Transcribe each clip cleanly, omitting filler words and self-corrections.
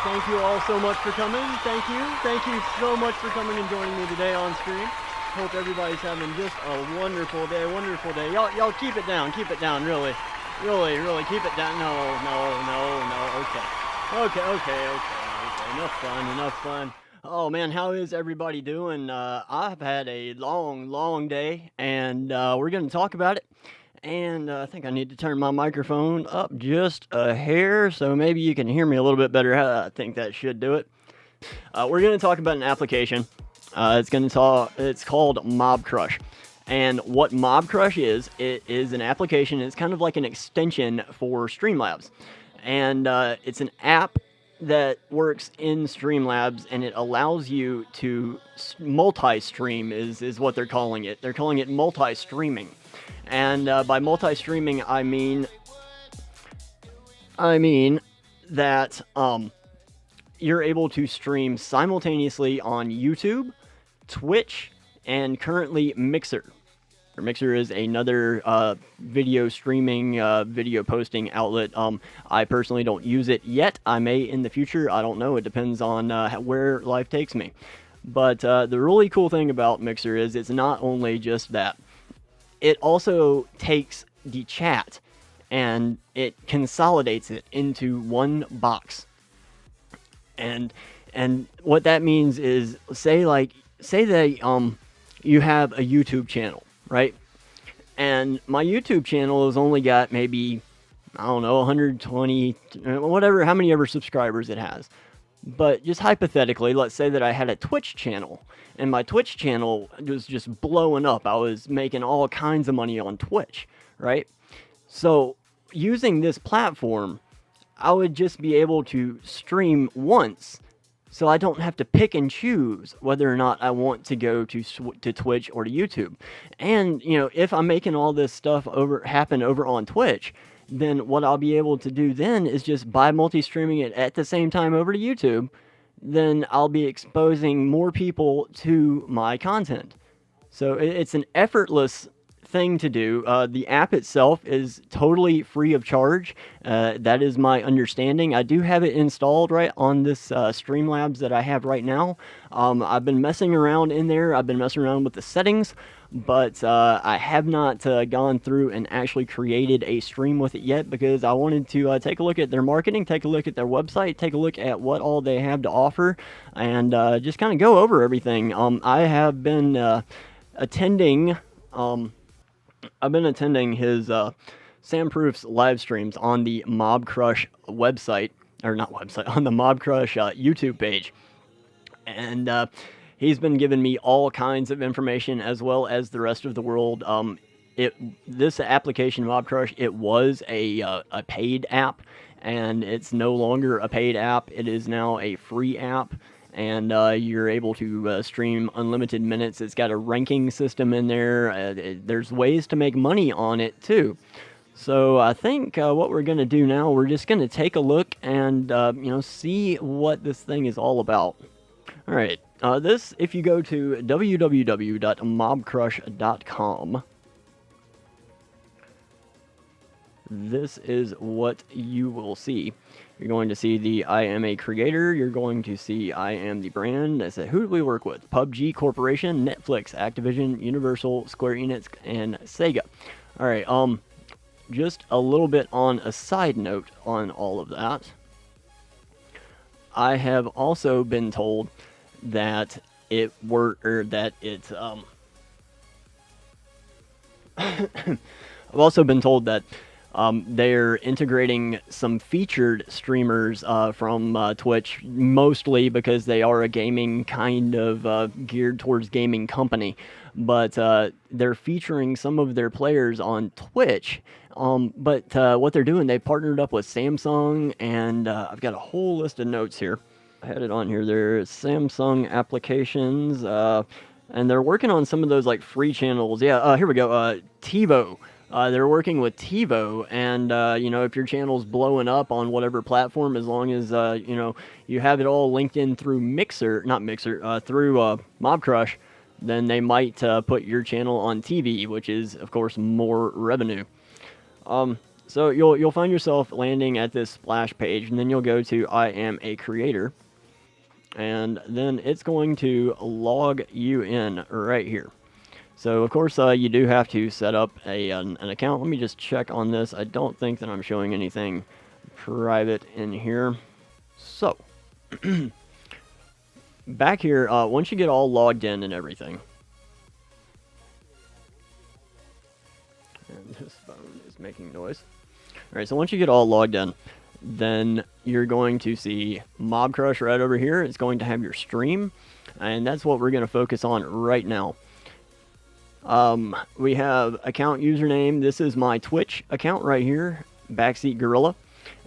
Thank you all so much for coming. Thank you so much for coming and joining me today on stream. Hope everybody's having just a wonderful day, Y'all keep it down, really, keep it down. No, okay. Enough fun. Oh man, how is everybody doing? I've had a long day, and we're gonna talk about it. And I think I need to turn my microphone up just a hair, so maybe you can hear me a little bit better. I think that should do it. We're going to talk about an application. It's called Mobcrush. And what Mobcrush is, it is an application. It's kind of like an extension for Streamlabs. And it's an app that works in Streamlabs, and it allows you to multi-stream is what they're calling it. They're calling it multi-streaming. And by multi-streaming, I mean that you're able to stream simultaneously on YouTube, Twitch, and currently Mixer. Mixer is another video streaming, video posting outlet. I personally don't use it yet. I may in the future. I don't know. It depends on where life takes me. But the really cool thing about Mixer is it's not only just that. It also takes the chat and it consolidates it into one box. And what that means is, say that you have a YouTube channel, right? And my YouTube channel has only got maybe, I don't know, 120, whatever, how many ever subscribers it has. But just hypothetically, let's say that I had a Twitch channel, and my Twitch channel was just blowing up. I was making all kinds of money on Twitch, right? So using this platform, I would just be able to stream once, so I don't have to pick and choose whether or not I want to go to Twitch or to YouTube. And, if I'm making all this stuff happen over on Twitch, then what I'll be able to do then is just by multi-streaming it at the same time over to YouTube, then I'll be exposing more people to my content. So it's an effortless thing to do. The app itself is totally free of charge. That is my understanding. I do have it installed right on this Streamlabs that I have right now. I've been messing around in there. I've been messing around with the settings, but I have not gone through and actually created a stream with it yet, because I wanted to take a look at their marketing, take a look at their website, take a look at what all they have to offer, and just kind of go over everything. I have been attending his Sam Proof's live streams on the Mobcrush website, or not website, on the Mobcrush YouTube page. And he's been giving me all kinds of information, as well as the rest of the world. This application, Mobcrush, it was a paid app, and it's no longer a paid app. It is now a free app, and you're able to stream unlimited minutes. It's got a ranking system in there. There's ways to make money on it too. So I think what we're going to do now, we're just going to take a look and see what this thing is all about. All right, if you go to www.mobcrush.com, this is what you will see. You're going to see the I am a creator. You're going to see I am the brand. I said, who do we work with? PUBG Corporation, Netflix, Activision, Universal, Square Enix, and Sega. All right, just a little bit on a side note on all of that. I have also been told that I've also been told that they're integrating some featured streamers from Twitch, mostly because they are a gaming kind of geared towards gaming company. But they're featuring some of their players on Twitch. But what they're doing, they partnered up with Samsung, and I've got a whole list of notes here. I had it on here. There's Samsung applications, and they're working on some of those like free channels. Yeah, here we go. TiVo. They're working with TiVo, and if your channel's blowing up on whatever platform, as long as you have it all linked in through through Mobcrush, then they might put your channel on TV, which is of course more revenue. So you'll find yourself landing at this splash page, and then you'll go to I am a creator, and then it's going to log you in right here. So of course you do have to set up an account. Let me just check on this. I don't think that I'm showing anything private in here. So back here, once you get all logged in and everything, and this phone is making noise. All right, so once you get all logged in, then you're going to see Mobcrush right over here. It's going to have your stream, and that's what we're going to focus on right now. We have account username. This is my Twitch account right here, Backseat Gorilla,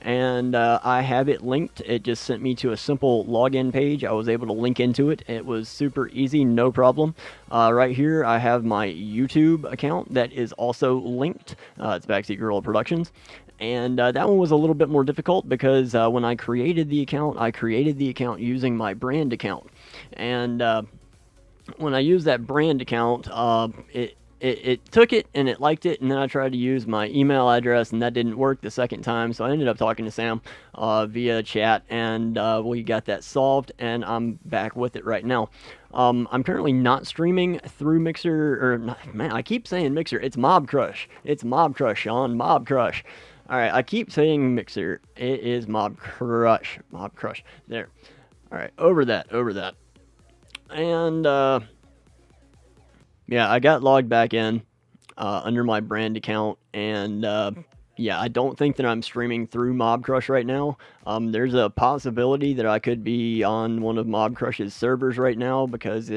and I have it linked. It just sent me to a simple login page. I was able to link into it. It was super easy, no problem. Right here, I have my YouTube account that is also linked. It's Backseat Gorilla Productions. And that one was a little bit more difficult because when I created the account using my brand account. And when I used that brand account, it took it and it liked it, and then I tried to use my email address, and that didn't work the second time. So I ended up talking to Sam via chat, and we got that solved, and I'm back with it right now. I'm currently not streaming through Mixer, or man, I keep saying Mixer. It's Mobcrush. It's Mobcrush, Sean. Mobcrush. All right, I keep saying Mixer. It is Mobcrush. Mobcrush. There. All right, over that. And yeah, I got logged back in under my brand account, and yeah, I don't think that I'm streaming through Mobcrush right now. There's a possibility that I could be on one of Mobcrush's servers right now because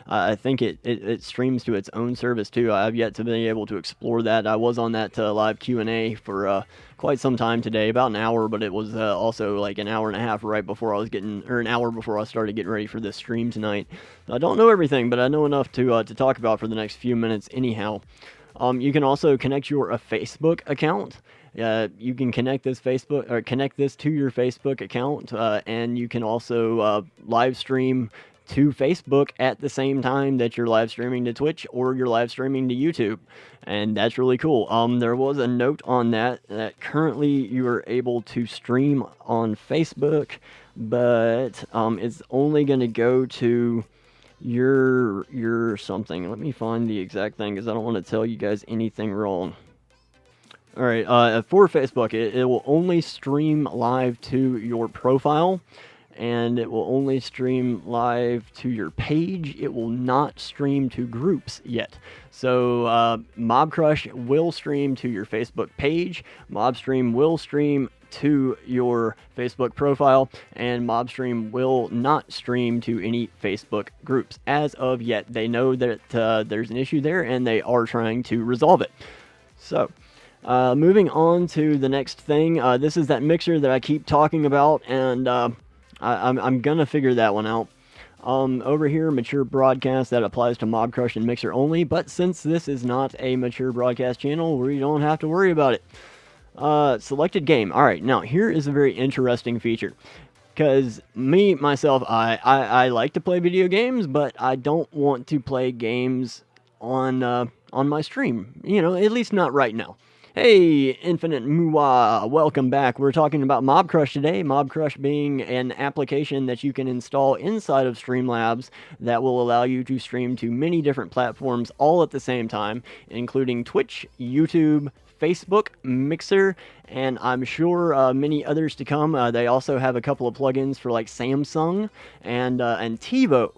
I think it streams to its own service too. I've yet to be able to explore that. I was on that live Q&A for quite some time today, about an hour, but it was also like an hour and a half right before an hour before I started getting ready for this stream tonight. I don't know everything, but I know enough to talk about for the next few minutes anyhow. You can also connect your Facebook account. You can connect this to your Facebook account, and you can also live stream to Facebook at the same time that you're live streaming to Twitch or you're live streaming to YouTube, and that's really cool. There was a note on that currently you are able to stream on Facebook, but it's only going to go to your something. Let me find the exact thing because I don't want to tell you guys anything wrong. All right, for Facebook, it will only stream live to your profile, and it will only stream live to your page. It will not stream to groups yet. So Mobcrush will stream to your Facebook page. Mobstream will stream to your Facebook profile, and Mobstream will not stream to any Facebook groups as of yet. They know that there's an issue there, and they are trying to resolve it. So moving on to the next thing, this is that mixer that I keep talking about, and I'm gonna figure that one out. Over here, mature broadcast, that applies to Mobcrush and Mixer only, but since this is not a mature broadcast channel, we don't have to worry about it. Selected game. All right, now here is a very interesting feature, because myself, I like to play video games, but I don't want to play games on my stream. You know, at least not right now. Hey, Infinite Muwa, welcome back. We're talking about Mobcrush today. Mobcrush being an application that you can install inside of Streamlabs that will allow you to stream to many different platforms all at the same time, including Twitch, YouTube, Facebook, Mixer, and I'm sure many others to come. They also have a couple of plugins for like Samsung and TiVo.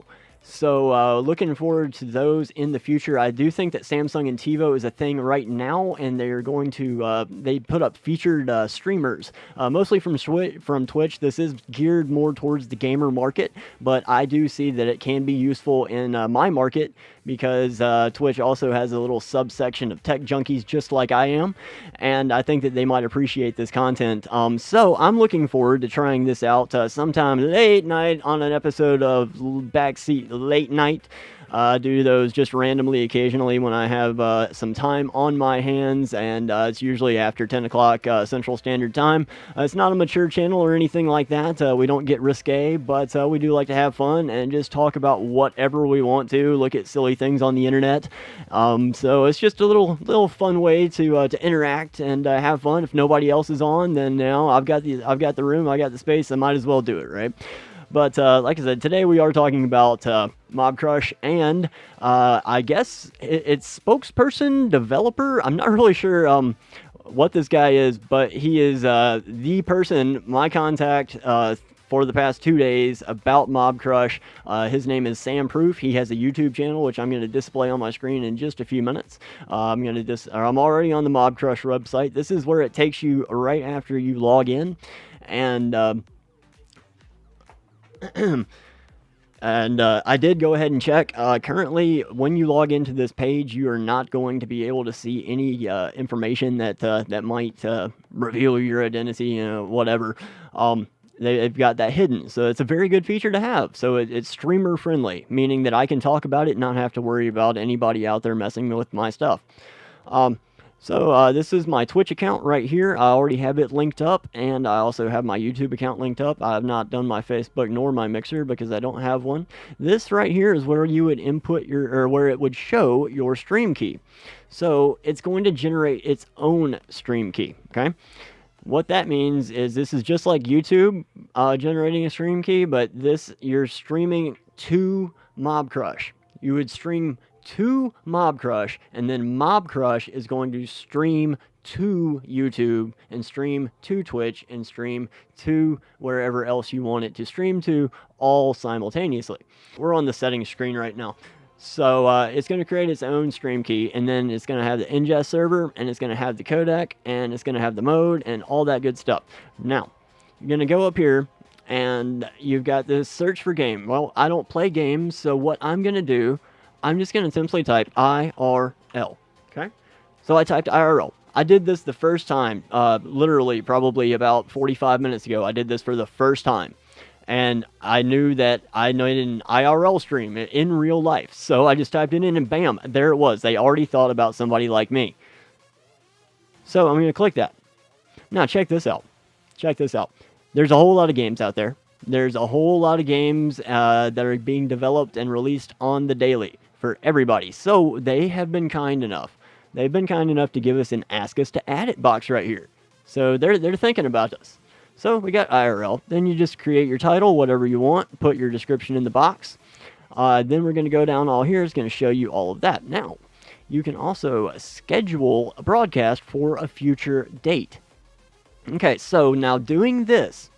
So looking forward to those in the future. I do think that Samsung and TiVo is a thing right now, and they're going to they put up featured streamers, mostly from Twitch. This is geared more towards the gamer market, but I do see that it can be useful in my market, because Twitch also has a little subsection of tech junkies just like I am, and I think that they might appreciate this content. So I'm looking forward to trying this out sometime late night on an episode of Backseat late night. Do those just randomly occasionally when I have some time on my hands, and it's usually after 10 o'clock Central Standard Time. It's not a mature channel or anything like that. We don't get risque, but we do like to have fun and just talk about whatever we want to, look at silly things on the internet. So it's just a little fun way to interact and have fun. If nobody else is on, then I've got the room, I got the space, I might as well do it, right? But like I said, today we are talking about Mobcrush and I guess it's spokesperson, developer. I'm not really sure what this guy is, but he is the person, my contact for the past 2 days about Mobcrush. His name is Sam Proof. He has a YouTube channel, which I'm going to display on my screen in just a few minutes. I'm already on the Mobcrush website. This is where it takes you right after you log in, and and I did go ahead and check. Currently, when you log into this page, you are not going to be able to see any information that might reveal your identity, whatever. They've got that hidden, so it's a very good feature to have. So it's streamer friendly, meaning that I can talk about it and not have to worry about anybody out there messing with my stuff. So this is my Twitch account right here. I already have it linked up, and I also have my YouTube account linked up. I have not done my Facebook nor my Mixer because I don't have one. This right here is where you would input where it would show your stream key. So it's going to generate its own stream key, okay? What that means is this is just like YouTube generating a stream key, but you're streaming to Mobcrush. You would stream to Mobcrush, and then Mobcrush is going to stream to YouTube and stream to Twitch and stream to wherever else you want it to stream to, all simultaneously. We're on the settings screen right now. So it's going to create its own stream key, and then it's going to have the ingest server, and it's going to have the codec, and it's going to have the mode, and all that good stuff. Now, you're going to go up here, and you've got this search for game. Well, I don't play games, so what I'm going to do, I'm just going to simply type IRL, okay? So I typed IRL. I did this the first time, literally probably about 45 minutes ago. I did this for the first time. And I knew that I needed an IRL stream in real life. So I just typed it in and bam, there it was. They already thought about somebody like me. So I'm going to click that. Now check this out. Check this out. There's a whole lot of games out there. There's a whole lot of games that are being developed and released on the daily for everybody. So they have been kind enough. They've been kind enough to give us an Ask Us to Add It box right here. So they're thinking about us. So we got IRL. Then you just create your title, whatever you want. Put your description in the box. Then we're going to go down all here. It's going to show you all of that. Now, you can also schedule a broadcast for a future date. Okay, so now doing this,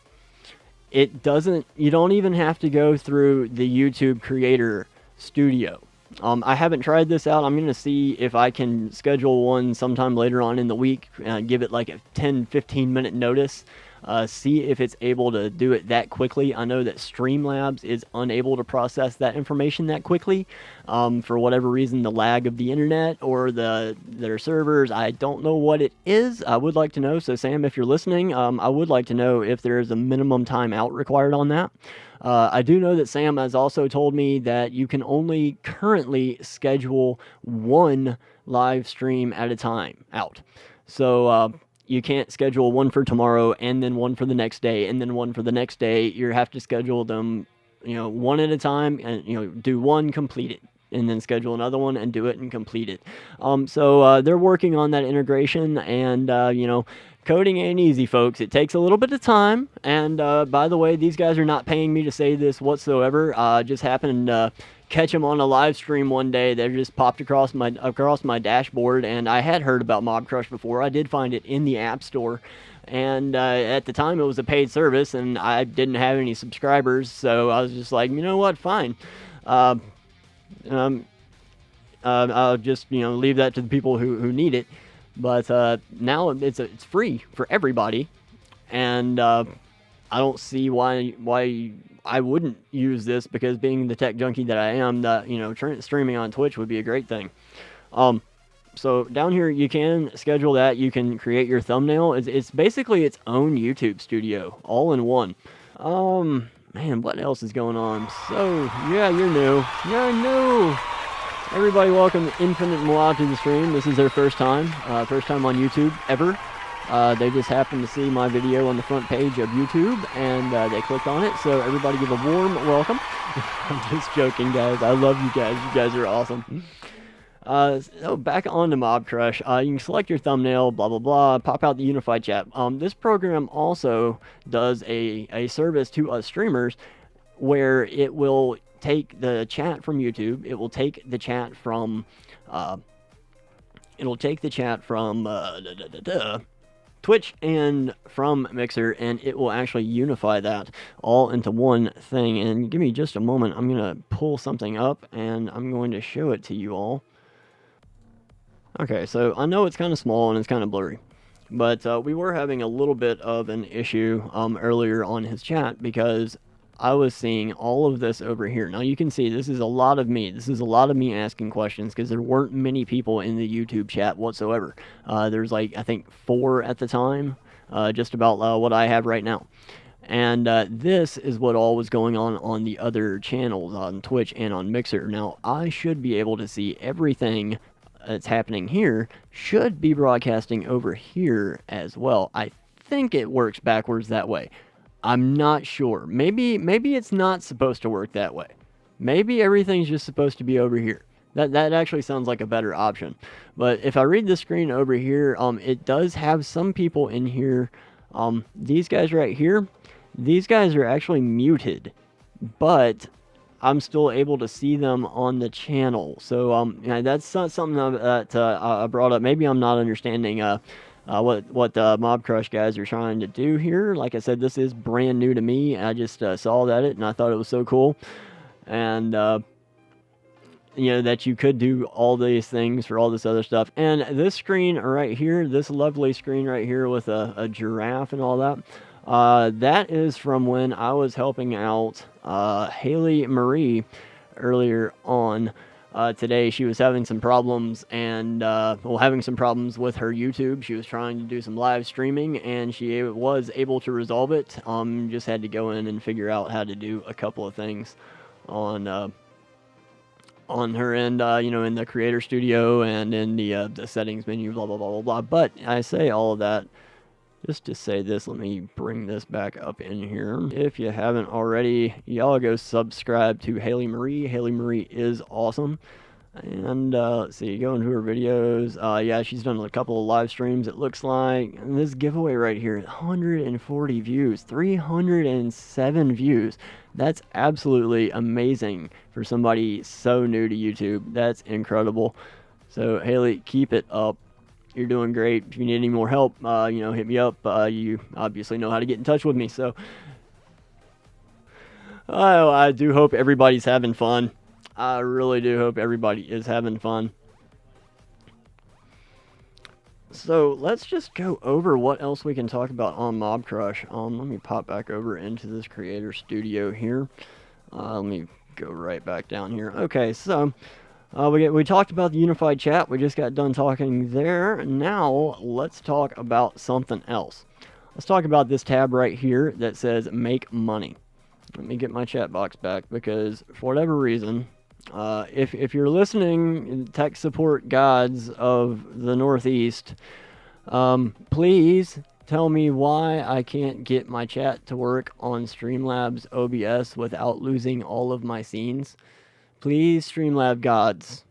you don't even have to go through the YouTube Creator Studio. I haven't tried this out. I'm going to see if I can schedule one sometime later on in the week, give it like a 10-15 minute notice, see if it's able to do it that quickly. I know that Streamlabs is unable to process that information that quickly for whatever reason, the lag of the internet or their servers. I don't know what it is. I would like to know. So Sam, if you're listening, I would like to know if there's a minimum timeout required on that. I do know that Sam has also told me that you can only currently schedule one live stream at a time out. So you can't schedule one for tomorrow and then one for the next day and then one for the next day. You have to schedule them, one at a time, and do one, complete it, and then schedule another one and do it and complete it. So they're working on that integration, and coding ain't easy, folks. It takes a little bit of time, and by the way, these guys are not paying me to say this whatsoever. Just happened to catch them on a live stream one day. They just popped across my dashboard, and I had heard about Mobcrush before. I did find it in the App Store, and at the time it was a paid service, and I didn't have any subscribers, so I was just like, you know what, fine. I'll just leave that to the people who need it. But now it's free for everybody, and I don't see why I wouldn't use this, because being the tech junkie that I am, streaming on Twitch would be a great thing. So down here you can schedule that. You can create your thumbnail. It's basically its own YouTube studio, all in one. Man, what else is going on? So, yeah, you're new. You're new. Everybody, welcome Infinite Moab to the stream. This is their first time on YouTube ever. They just happened to see my video on the front page of YouTube, and they clicked on it. So everybody give a warm welcome. I'm just joking, guys. I love you guys. You guys are awesome. So back on to Mobcrush. You can select your thumbnail, blah, blah, blah, pop out the unified chat. This program also does a service to us streamers where it will take the chat from YouTube. It will take the chat from, Twitch and from Mixer, and it will actually unify that all into one thing. And give me just a moment. I'm going to pull something up, and I'm going to show it to you all. Okay, so I know it's kind of small and it's kind of blurry, but we were having a little bit of an issue earlier on his chat because I was seeing all of this over here. Now you can see this is a lot of me. This is a lot of me asking questions because there weren't many people in the YouTube chat whatsoever. There's like, I think 4 at the time, just about what I have right now. And this is what all was going on the other channels on Twitch and on Mixer. Now I should be able to see everything that's happening here, should be broadcasting over here as well. I think it works backwards that way. I'm not sure. Maybe it's not supposed to work that way. Maybe everything's just supposed to be over here. That actually sounds like a better option. But if I read the screen over here, it does have some people in here. These guys right here, these guys are actually muted, but I'm still able to see them on the channel. So yeah, that's not something that I brought up. Maybe I'm not understanding what the Mobcrush guys are trying to do here. Like I said, this is brand new to me. I just saw that and I thought it was so cool. And you know, that you could do all these things for all this other stuff. And this screen right here, this lovely screen right here with a giraffe and all that, that is from when I was helping out Haley Marie earlier on today. She was having some problems and having some problems with her YouTube. She was trying to do some live streaming and she was able to resolve it. Just had to go in and figure out how to do a couple of things on her end, you know, in the creator studio and in the settings menu, blah, blah, blah, blah, blah. But I say all of that just to say this. Let me bring this back up in here. If you haven't already, y'all go subscribe to Haley Marie. Haley Marie is awesome. And let's see, go into her videos. Yeah, she's done a couple of live streams, it looks like. And this giveaway right here, 140 views, 307 views. That's absolutely amazing for somebody so new to YouTube. That's incredible. So Haley, keep it up. You're doing great. If you need any more help, you know, hit me up. You obviously know how to get in touch with me. So I do hope everybody's having fun. I really do hope everybody is having fun. So let's just go over what else we can talk about on Mobcrush. Let me pop back over into this creator studio here. Let me go right back down here. Okay, so we talked about the unified chat. We just got done talking there. Now let's talk about something else. Let's talk about this tab right here that says make money. Let me get my chat box back because for whatever reason, if you're listening, tech support gods of the Northeast, please tell me why I can't get my chat to work on Streamlabs OBS without losing all of my scenes. Please, Streamlab gods,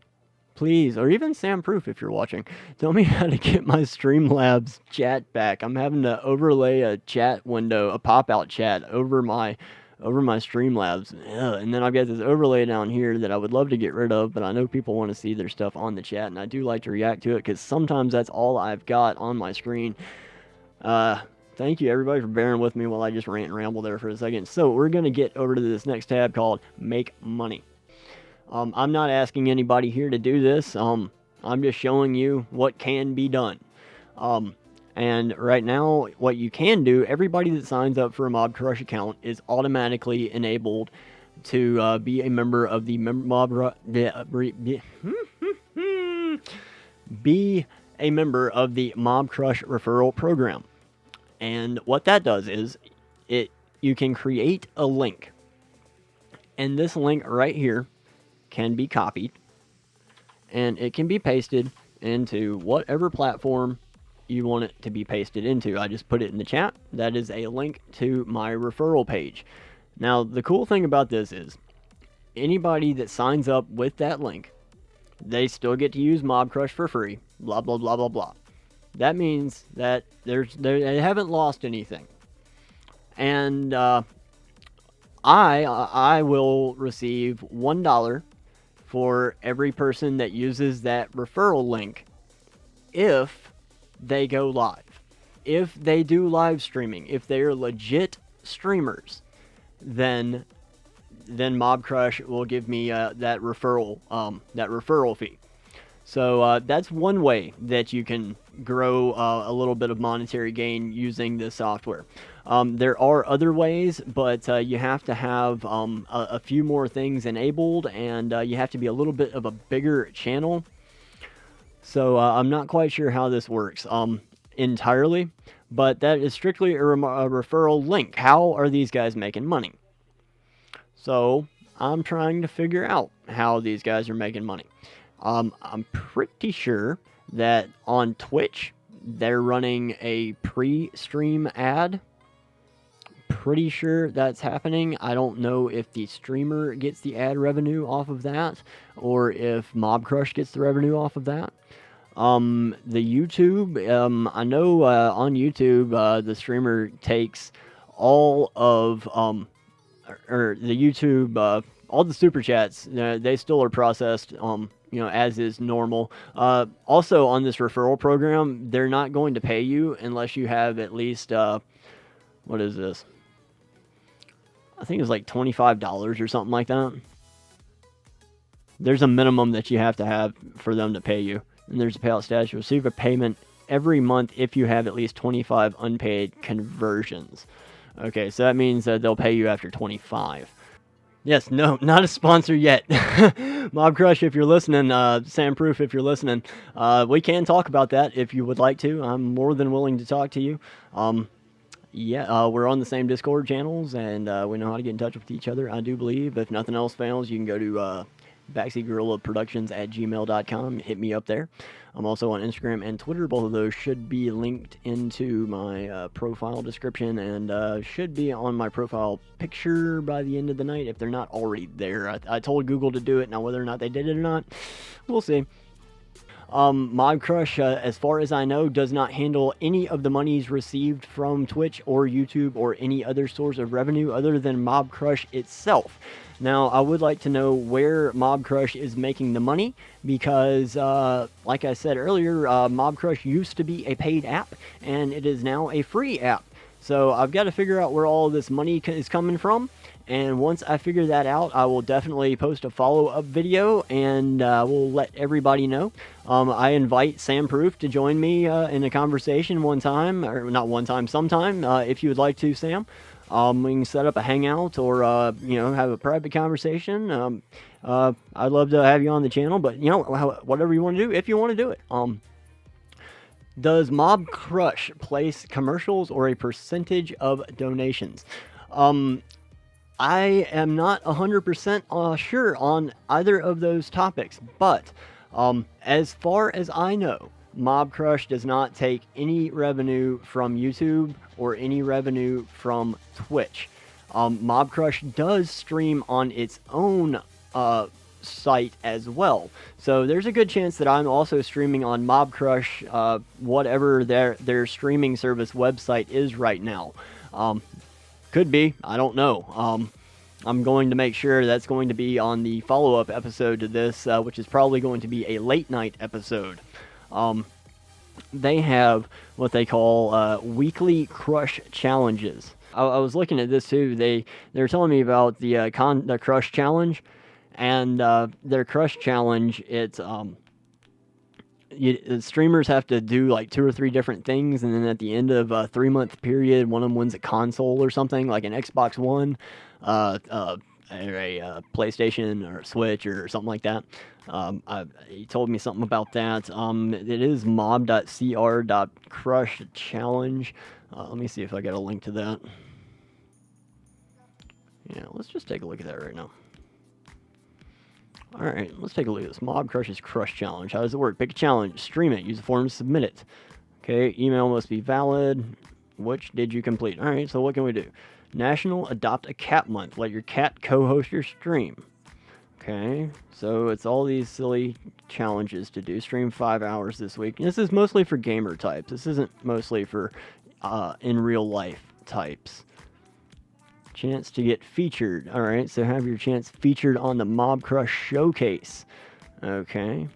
please, or even Sam Proof if you're watching, tell me how to get my Streamlabs chat back. I'm having to overlay a chat window, a pop-out chat over my Streamlabs. And then I've got this overlay down here that I would love to get rid of, but I know people want to see their stuff on the chat, and I do like to react to it because sometimes that's all I've got on my screen. Thank you everybody for bearing with me while I just rant and ramble there for a second. So we're going to get over to this next tab called Make Money. I'm not asking anybody here to do this. I'm just showing you what can be done. And right now, what you can do, everybody that signs up for a Mobcrush account is automatically enabled to be a member of the Mobcrush referral program. And what that does is you can create a link. And this link right here can be copied, and it can be pasted into whatever platform you want it to be pasted into. I just put it in the chat. That is a link to my referral page. Now, the cool thing about this is anybody that signs up with that link, they still get to use Mobcrush for free, blah, blah, blah, blah, blah. That means that they haven't lost anything. And I will receive $1 for every person that uses that referral link if they go live. If they do live streaming, if they are legit streamers, then Mobcrush will give me that referral fee. So that's one way that you can grow a little bit of monetary gain using this software. There are other ways, but you have to have a few more things enabled, and you have to be a little bit of a bigger channel. So I'm not quite sure how this works entirely, but that is strictly a referral link. How are these guys making money? So I'm trying to figure out how these guys are making money. I'm pretty sure that on Twitch, they're running a pre-stream ad. Pretty sure that's happening. I don't know if the streamer gets the ad revenue off of that, or if Mobcrush gets the revenue off of that. The YouTube, I know on YouTube, the streamer takes all of, or the YouTube, all the super chats, they still are processed, as is normal. Also on this referral program, they're not going to pay you unless you have at least, what is this? I think it's like $25 or something like that. There's a minimum that you have to have for them to pay you. And there's a payout status. You receive a payment every month if you have at least 25 unpaid conversions. Okay, so that means that they'll pay you after 25. Yes, no, not a sponsor yet. Mobcrush, if you're listening, Samproof, if you're listening, we can talk about that if you would like to. I'm more than willing to talk to you. We're on the same Discord channels, and we know how to get in touch with each other, I do believe. If nothing else fails, you can go to backseatgorillaproductions@gmail.com. Hit me up there. I'm also on Instagram and Twitter. Both of those should be linked into my profile description, and should be on my profile picture by the end of the night if they're not already there. I told Google to do it. Now, whether or not they did it or not, we'll see. Mobcrush, as far as I know, does not handle any of the monies received from Twitch or YouTube or any other source of revenue other than Mobcrush itself. Now, I would like to know where Mobcrush is making the money because, like I said earlier, Mobcrush used to be a paid app, and it is now a free app. So I've got to figure out where all this money is coming from. And once I figure that out, I will definitely post a follow-up video, and we'll let everybody know. I invite Samproof to join me in a conversation one time, or not one time, sometime, if you would like to, Sam. We can set up a hangout or, have a private conversation. I'd love to have you on the channel, but, whatever you want to do, if you want to do it. Does Mobcrush place commercials or a percentage of donations? I am not 100% sure on either of those topics, but as far as I know, Mobcrush does not take any revenue from YouTube or any revenue from Twitch. Mobcrush does stream on its own site as well, so there's a good chance that I'm also streaming on Mobcrush, whatever their streaming service website is right now. Could be, I don't know. I'm going to make sure that's going to be on the follow-up episode to this, which is probably going to be a late night episode. They have what they call weekly crush challenges. I was looking at this too. They were telling me about the crush challenge, and their crush challenge. It's streamers have to do like 2 or 3 different things, and then at the end of a 3-month period, one of them wins a console or something, like an Xbox One, a PlayStation or a Switch or something like that. He told me something about that. It is mob.cr crush challenge. Let me see if I got a link to that. Yeah, let's just take a look at that right now. All right, let's take a look at this. Mobcrush's Crush Challenge. How does it work? Pick a challenge, stream it, use the form to submit it. Okay, email must be valid. Which did you complete? All right, so what can we do? National Adopt a Cat Month. Let your cat co-host your stream. Okay, so it's all these silly challenges to do. Stream 5 hours this week. This is mostly for gamer types. This isn't mostly for in real life types. Chance to get featured. All right, so have your chance featured on the Mobcrush showcase. Okay.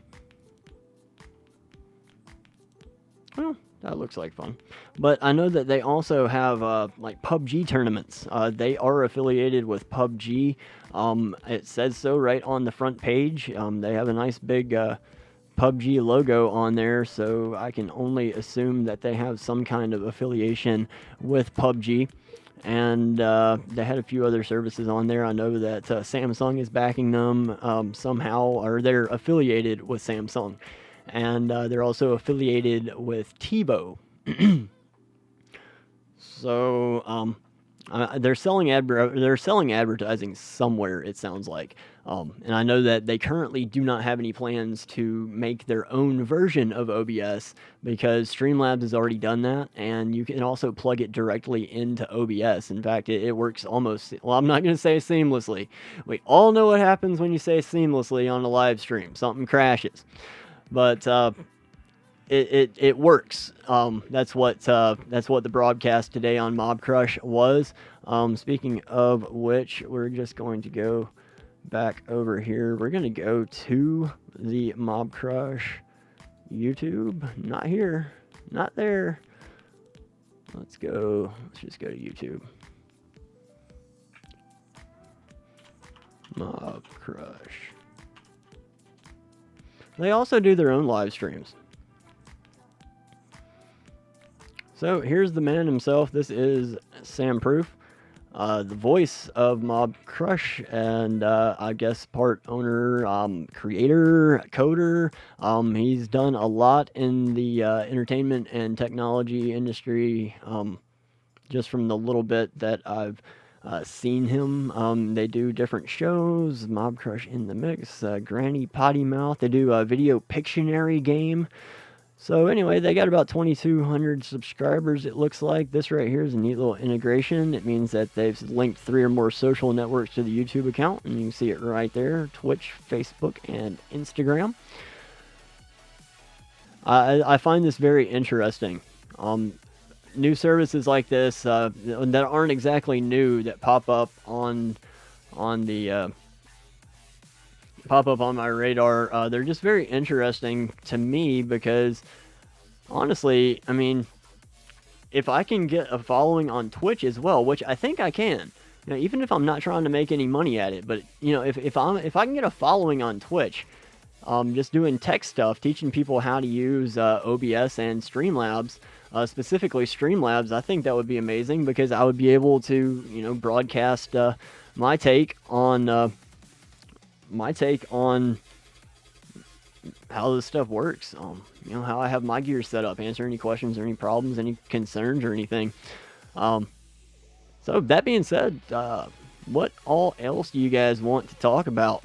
Well, that looks like fun. But I know that they also have like PUBG tournaments. They are affiliated with PUBG. It says so right on the front page. They have a nice big PUBG logo on there, so I can only assume that they have some kind of affiliation with PUBG. And they had a few other services on there. I know that Samsung is backing them somehow, or they're affiliated with Samsung. And they're also affiliated with TiVo. So they're selling advertising somewhere, it sounds like. And I know that they currently do not have any plans to make their own version of OBS because Streamlabs has already done that, and you can also plug it directly into OBS. In fact, it works almost, well, I'm not going to say seamlessly. We all know what happens when you say seamlessly on a live stream. Something crashes. But it works. That's what the broadcast today on Mobcrush was. Speaking of which, we're just going to go back over here. We're going to go to the Mobcrush YouTube. Not here. Not there. Let's go. Let's just go to YouTube. Mobcrush. They also do their own live streams. So here's the man himself. This is Sam Proof, the voice of Mobcrush, and I guess part owner, creator, coder. He's done a lot in the entertainment and technology industry, just from the little bit that I've seen him. They do different shows, Mobcrush in the Mix, Granny Potty Mouth. They do a video Pictionary game. So anyway, they got about 2,200 subscribers, it looks like. This right here is a neat little integration. It means that they've linked 3 or more social networks to the YouTube account, and you can see it right there: Twitch, Facebook, and Instagram. I find this very interesting. New services like this that aren't exactly new, that pop up on the pop up on my radar. They're just very interesting to me because, honestly, I mean, if I can get a following on Twitch as well, which I think I can, you know, even if I'm not trying to make any money at it, but you know, if I can get a following on Twitch, just doing tech stuff, teaching people how to use OBS and Streamlabs, specifically Streamlabs, I think that would be amazing because I would be able to, you know, broadcast my take on how this stuff works. You know, how I have my gear set up, answer any questions or any problems, any concerns or anything. So that being said, what all else do you guys want to talk about?